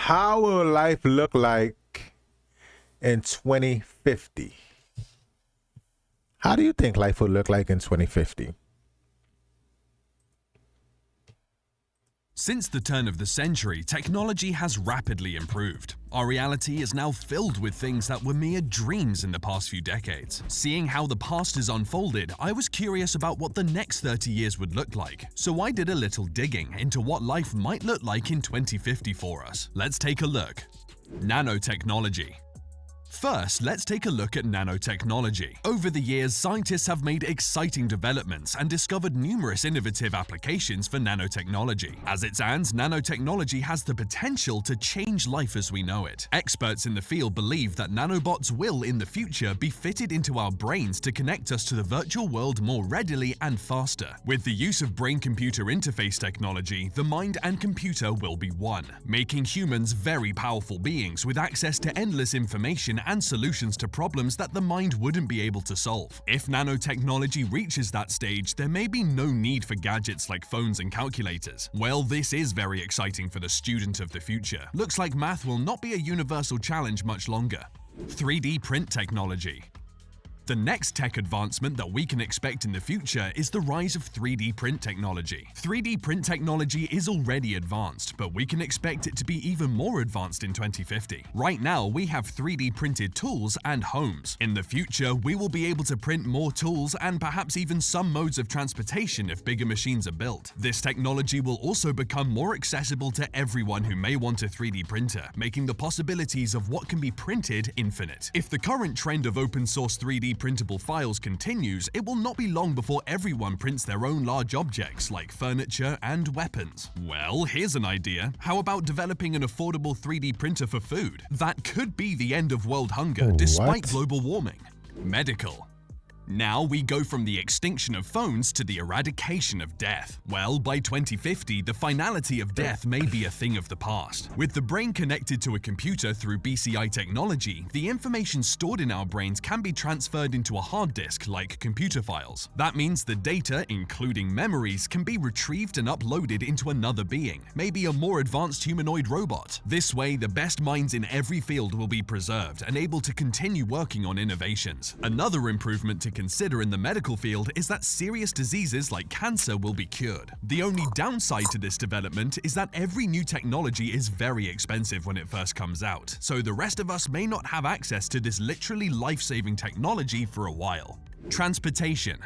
How will life look like in 2050? How do you think life will look like in 2050? Since the turn of the century, technology has rapidly improved. Our reality is now filled with things that were mere dreams in the past few decades. Seeing how the past has unfolded, I was curious about what the next 30 years would look like. So I did a little digging into what life might look like in 2050 for us. Let's take a look. Nanotechnology. First, let's take a look at nanotechnology. Over the years, scientists have made exciting developments and discovered numerous innovative applications for nanotechnology. As it stands, nanotechnology has the potential to change life as we know it. Experts in the field believe that nanobots will, in the future, be fitted into our brains to connect us to the virtual world more readily and faster. With the use of brain-computer interface technology, the mind and computer will be one, making humans very powerful beings with access to endless information and solutions to problems that the mind wouldn't be able to solve. If nanotechnology reaches that stage, there may be no need for gadgets like phones and calculators. Well, this is very exciting for the student of the future. Looks like math will not be a universal challenge much longer. 3D print technology. The next tech advancement that we can expect in the future is the rise of 3D print technology. 3D print technology is already advanced, but we can expect it to be even more advanced in 2050. Right now, we have 3D printed tools and homes. In the future, we will be able to print more tools and perhaps even some modes of transportation if bigger machines are built. This technology will also become more accessible to everyone who may want a 3D printer, making the possibilities of what can be printed infinite. If the current trend of open source 3D printable files continues, it will not be long before everyone prints their own large objects like furniture and weapons. Well, here's an idea. How about developing an affordable 3D printer for food? That could be the end of world hunger despite global warming. Medical. Now we go from the extinction of phones to the eradication of death. Well, by 2050, the finality of death may be a thing of the past. With the brain connected to a computer through BCI technology, the information stored in our brains can be transferred into a hard disk like computer files. That means the data, including memories, can be retrieved and uploaded into another being, maybe a more advanced humanoid robot. This way, the best minds in every field will be preserved and able to continue working on innovations. Another improvement to consider in the medical field is that serious diseases like cancer will be cured. The only downside to this development is that every new technology is very expensive when it first comes out, so the rest of us may not have access to this literally life-saving technology for a while. Transportation.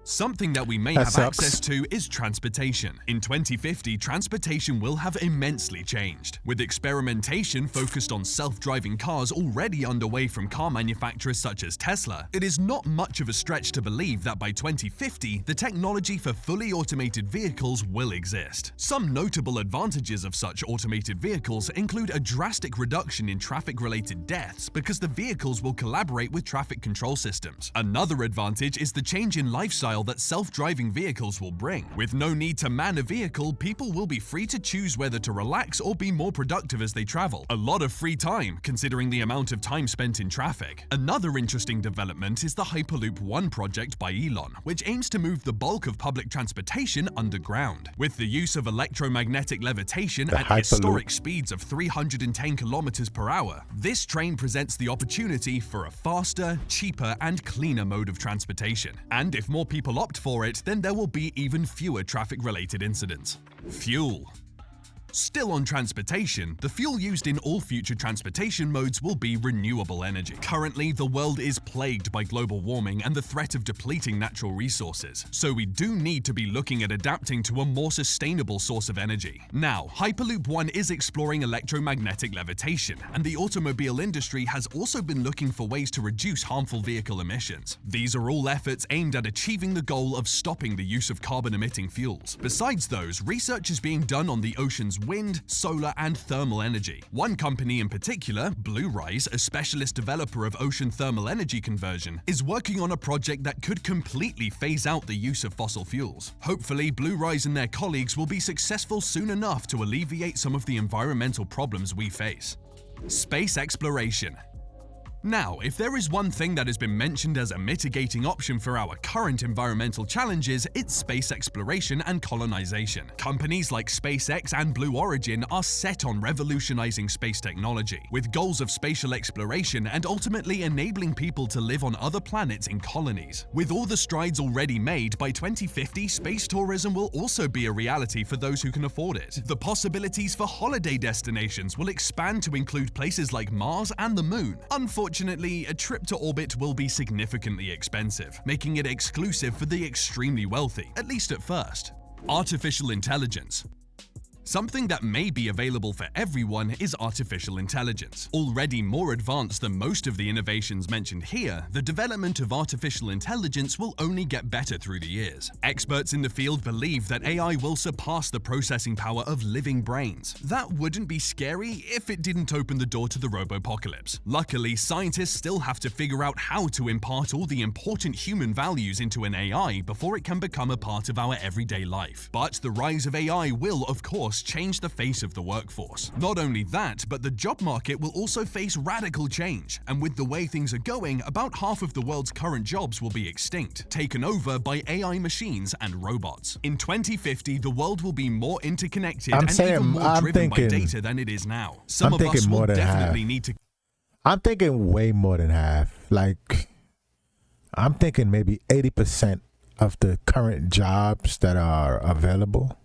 Something that we may have access to is transportation. In 2050, transportation will have immensely changed. With experimentation focused on self-driving cars already underway from car manufacturers such as Tesla, it is not much of a stretch to believe that by 2050, the technology for fully automated vehicles will exist. Some notable advantages of such automated vehicles include a drastic reduction in traffic-related deaths because the vehicles will collaborate with traffic control systems. Another advantage is the change in lifestyle that self-driving vehicles will bring. With no need to man a vehicle, people will be free to choose whether to relax or be more productive as they travel. A lot of free time, considering the amount of time spent in traffic. Another interesting development is the Hyperloop One project by Elon, which aims to move the bulk of public transportation underground. With the use of electromagnetic levitation at historic speeds of 310 kilometers per hour, this train presents the opportunity for a faster, cheaper, and cleaner mode of transportation. And if more people opt for it, then there will be even fewer traffic-related incidents. Fuel. Still on transportation, the fuel used in all future transportation modes will be renewable energy. Currently, the world is plagued by global warming and the threat of depleting natural resources, so we do need to be looking at adapting to a more sustainable source of energy. Now, Hyperloop One is exploring electromagnetic levitation, and the automobile industry has also been looking for ways to reduce harmful vehicle emissions. These are all efforts aimed at achieving the goal of stopping the use of carbon-emitting fuels. Besides those, research is being done on the ocean's wind, solar, and thermal energy. One company in particular, Bluerise, a specialist developer of ocean thermal energy conversion, is working on a project that could completely phase out the use of fossil fuels. Hopefully, Bluerise and their colleagues will be successful soon enough to alleviate some of the environmental problems we face. Space exploration. Now, if there is one thing that has been mentioned as a mitigating option for our current environmental challenges, it's space exploration and colonization. Companies like SpaceX and Blue Origin are set on revolutionizing space technology, with goals of spatial exploration and ultimately enabling people to live on other planets in colonies. With all the strides already made, by 2050, space tourism will also be a reality for those who can afford it. The possibilities for holiday destinations will expand to include places like Mars and the Moon. Unfortunately, a trip to orbit will be significantly expensive, making it exclusive for the extremely wealthy, at least at first. Artificial intelligence. Something that may be available for everyone is artificial intelligence. Already more advanced than most of the innovations mentioned here, the development of artificial intelligence will only get better through the years. Experts in the field believe that AI will surpass the processing power of living brains. That wouldn't be scary if it didn't open the door to the robopocalypse. Luckily, scientists still have to figure out how to impart all the important human values into an AI before it can become a part of our everyday life. But the rise of AI will, of course, change the face of the workforce. Not only that, but the job market will also face radical change, and with the way things are going, about half of the world's current jobs will be extinct, taken over by AI machines and robots. In 2050, the world will be more interconnected even more driven by data than it is now. Some of us will definitely need to... I'm thinking way more than half. Like, I'm thinking maybe 80% of the current jobs that are available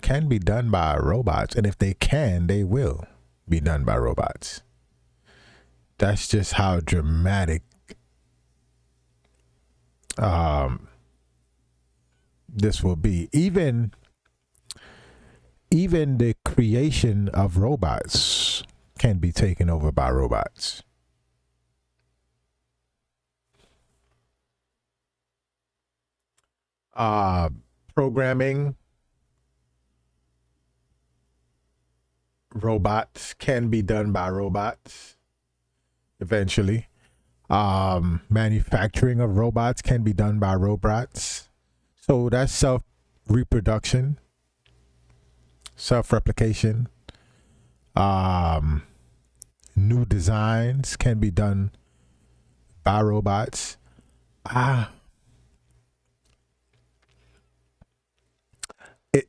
can be done by robots, and if they can, they will be done by robots. That's just how dramatic this will be. Even the creation of robots can be taken over by robots. Programming robots can be done by robots eventually. Manufacturing of robots can be done by robots. So that's self-reproduction, self-replication. New designs can be done by robots.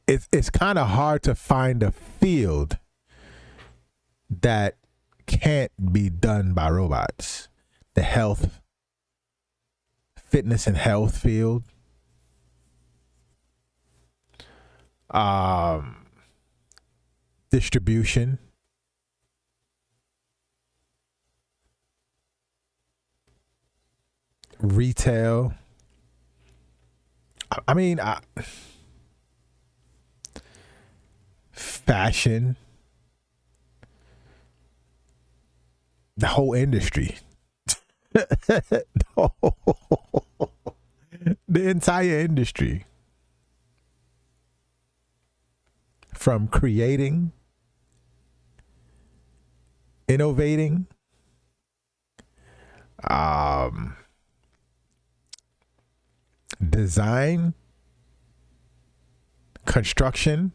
It's kind of hard to find a field that can't be done by robots. The health, fitness and health field, distribution, retail. I mean, fashion. The whole industry. The entire industry. From creating, innovating, design, construction.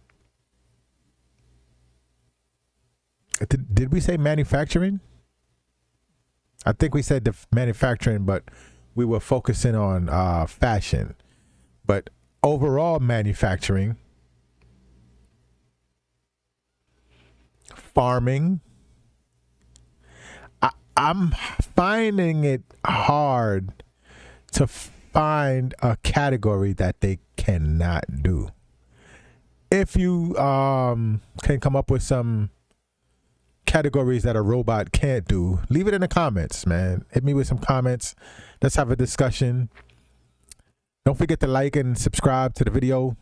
Did we say manufacturing? I think we said the manufacturing, but we were focusing on fashion. But overall manufacturing, farming. I'm finding it hard to find a category that they cannot do. If you can come up with some categories that a robot can't do, leave it in the comments, man. Hit me with some comments. Let's have a discussion. Don't forget to like and subscribe to the video.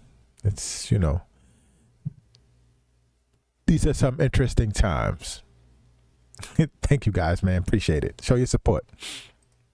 It's, you know, these are some interesting times. Thank you guys, man. Appreciate it. Show your support.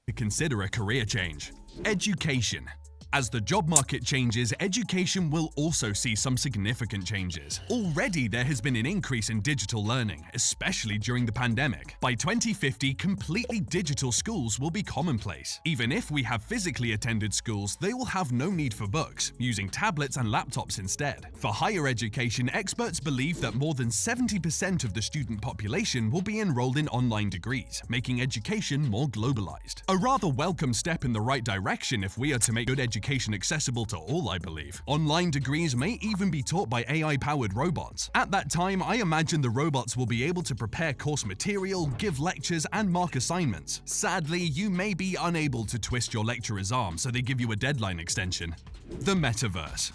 To consider a career change. Education. As the job market changes, education will also see some significant changes. Already there has been an increase in digital learning, especially during the pandemic. By 2050, completely digital schools will be commonplace. Even if we have physically attended schools, they will have no need for books, using tablets and laptops instead. For higher education, experts believe that more than 70% of the student population will be enrolled in online degrees, making education more globalized. A rather welcome step in the right direction if we are to make good education accessible to all, I believe. Online degrees may even be taught by AI-powered robots. At that time, I imagine the robots will be able to prepare course material, give lectures, and mark assignments. Sadly, you may be unable to twist your lecturer's arm, so they give you a deadline extension. The metaverse.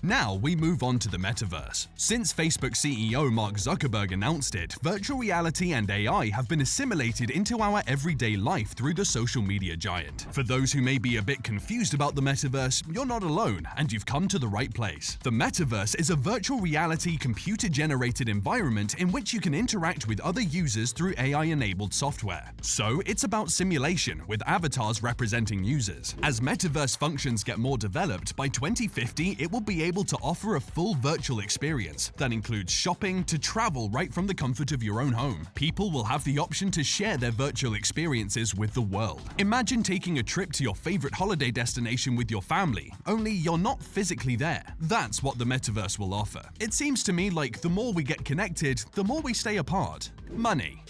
Now we move on to the metaverse. Since Facebook CEO Mark Zuckerberg announced it, virtual reality and AI have been assimilated into our everyday life through the social media giant. For those who may be a bit confused about the metaverse, you're not alone, and you've come to the right place. The metaverse is a virtual reality computer-generated environment in which you can interact with other users through AI-enabled software. So it's about simulation, with avatars representing users. As metaverse functions get more developed, by 2050 it will be able to offer a full virtual experience that includes shopping to travel right from the comfort of your own home. People will have the option to share their virtual experiences with the world. Imagine taking a trip to your favorite holiday destination with your family, only you're not physically there. That's what the metaverse will offer. It seems to me like the more we get connected, the more we stay apart. Money.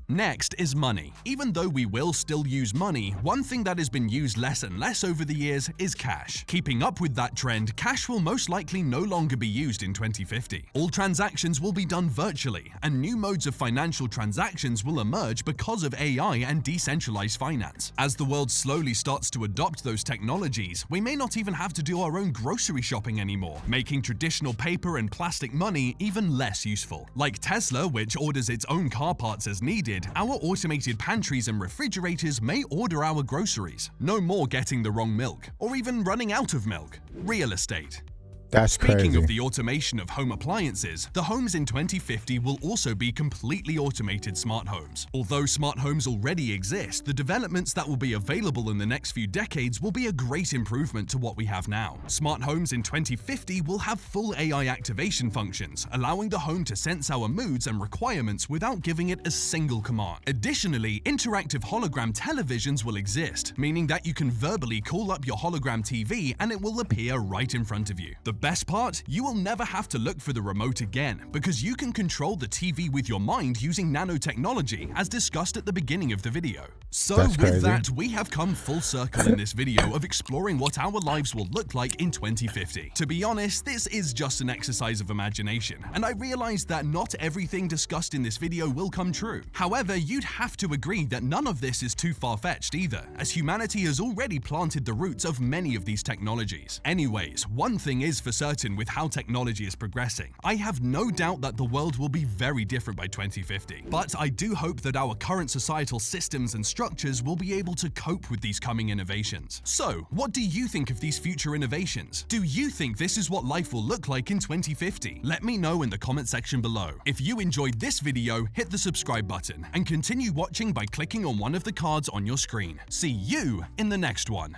Next is money. Even though we will still use money, one thing that has been used less and less over the years is cash. Keeping up with that trend, cash will most likely no longer be used in 2050. All transactions will be done virtually, and new modes of financial transactions will emerge because of AI and decentralized finance. As the world slowly starts to adopt those technologies, we may not even have to do our own grocery shopping anymore, making traditional paper and plastic money even less useful. Like Tesla, which orders its own car parts as needed, our automated pantries and refrigerators may order our groceries. No more getting the wrong milk, or even running out of milk. Real estate. That's crazy. Speaking of the automation of home appliances, the homes in 2050 will also be completely automated smart homes. Although smart homes already exist, the developments that will be available in the next few decades will be a great improvement to what we have now. Smart homes in 2050 will have full AI activation functions, allowing the home to sense our moods and requirements without giving it a single command. Additionally, interactive hologram televisions will exist, meaning that you can verbally call up your hologram TV and it will appear right in front of you. The best part? You will never have to look for the remote again, because you can control the TV with your mind using nanotechnology, as discussed at the beginning of the video. So with that, we have come full circle in this video of exploring what our lives will look like in 2050. To be honest, this is just an exercise of imagination, and I realized that not everything discussed in this video will come true. However, you'd have to agree that none of this is too far-fetched either, as humanity has already planted the roots of many of these technologies. Anyways, one thing is for certain with how technology is progressing. I have no doubt that the world will be very different by 2050. But I do hope that our current societal systems and structures will be able to cope with these coming innovations. So, what do you think of these future innovations? Do you think this is what life will look like in 2050? Let me know in the comment section below. If you enjoyed this video, hit the subscribe button and continue watching by clicking on one of the cards on your screen. See you in the next one.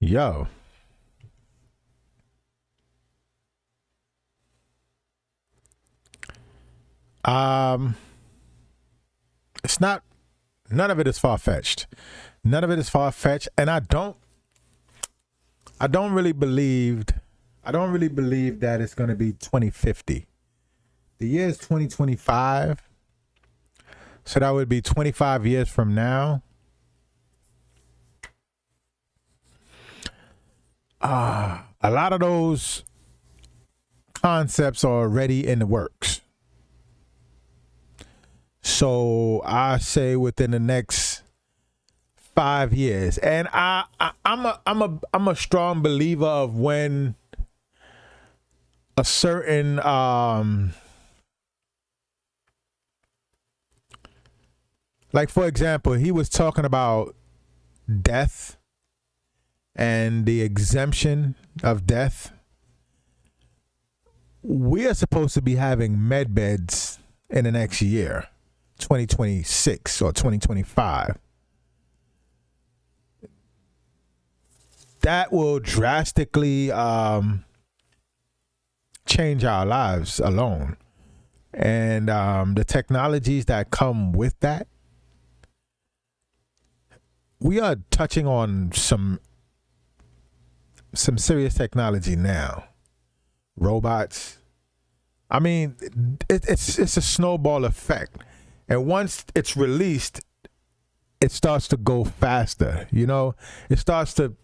Yo. It's not, none of it is far-fetched. None of it is far-fetched, and I don't really believe that it's going to be 2050. The year is 2025. So that would be 25 years from now. A lot of those concepts are already in the works. So I say within the next 5 years, and I'm a strong believer of when a certain like, for example, he was talking about death and the exemption of death. We are supposed to be having med beds in the next year. 2026 or 2025. that will drastically change our lives alone. And the technologies that come with that, we are touching on some serious technology now. Robots. I mean, it's a snowball effect. And once it's released, it starts to go faster. You know, it starts to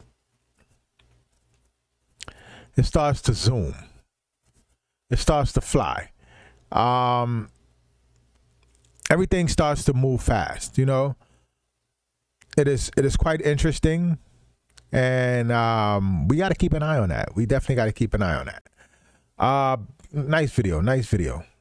zoom. It starts to fly. Everything starts to move fast, you know. It is quite interesting, and we got to keep an eye on that. We definitely got to keep an eye on that. Nice video.